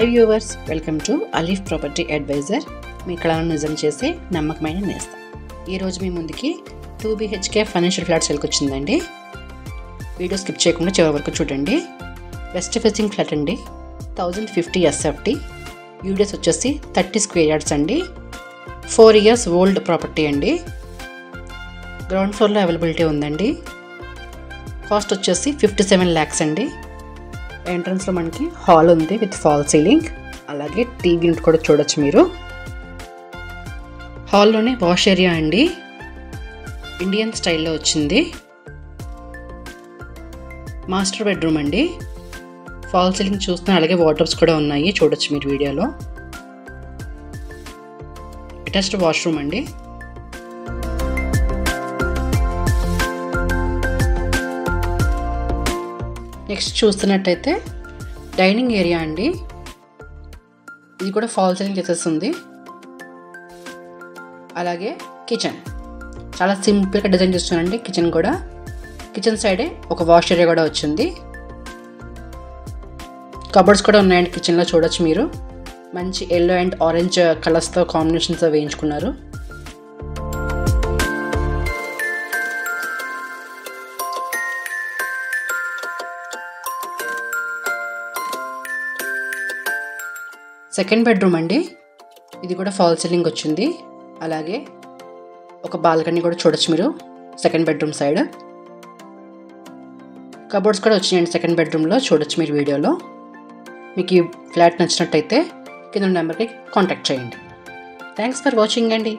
Hi viewers, welcome to Alif property advisor. మీ కళను నిజం చేసే నమ్మకమైన నేస్తం. ఈరోజు మీ ముందుకి 2 BHK ఫైనాన్షియల్ ఫ్లాట్ సేల్కి వచ్చిందండి. వీడియో స్కిప్ చేయకుండా చివరి వరకు చూడండి. వెస్ట్ ఫేసింగ్ ఫ్లాట్ అండి, 1050 SFT, యూడిఎస్ వచ్చేసి 30 స్క్వేర్ యార్డ్స్ అండి. 4 years ఓల్డ్ ప్రాపర్టీ అండి. గ్రౌండ్ ఫ్లోర్లో అవైలబిలిటీ ఉందండి. కాస్ట్ వచ్చేసి 57 lakhs అండి. ఎంట్రన్స్లో మనకి హాల్ ఉంది విత్ ఫాల్ సీలింగ్, అలాగే టీవీ యూనిట్ కూడా చూడొచ్చు మీరు. హాల్లోనే వాష్ ఏరియా అండి, ఇండియన్ స్టైల్లో వచ్చింది. మాస్టర్ బెడ్రూమ్ అండి, ఫాల్ సీలింగ్ చూస్తున్నా, అలాగే వార్డ్రోబ్స్ కూడా ఉన్నాయి, చూడొచ్చు మీరు వీడియోలో. అటాచ్డ్ వాష్రూమ్ అండి. నెక్స్ట్ చూస్తున్నట్టయితే డైనింగ్ ఏరియా అండి. ఇది కూడా ఫాల్ సీలింగ్ చేసేస్తుంది. అలాగే కిచెన్ చాలా సింపుల్గా డిజైన్ చేస్తున్నానండి. కిచెన్ కూడా, కిచెన్ సైడే ఒక వాష్ ఏరియా కూడా వచ్చింది. కబోర్డ్స్ కూడా ఉన్నాయండి కిచెన్లో, చూడొచ్చు మీరు. మంచి ఎల్లో అండ్ ఆరెంజ్ కలర్స్తో కాంబినేషన్స్తో వేయించుకున్నారు. సెకండ్ బెడ్రూమ్ అండి, ఇది కూడా ఫాల్ సీలింగ్ వచ్చింది. అలాగే ఒక బాల్కనీ కూడా చూడొచ్చు మీరు సెకండ్ బెడ్రూమ్ సైడ్. కబోర్డ్స్ కూడా వచ్చినాయండి సెకండ్ బెడ్రూమ్లో, చూడొచ్చు మీరు వీడియోలో. మీకు ఈ ఫ్లాట్ నచ్చినట్టయితే కింద నెంబర్కి కాంటాక్ట్ చేయండి. థ్యాంక్స్ ఫర్ వాచింగ్ అండి.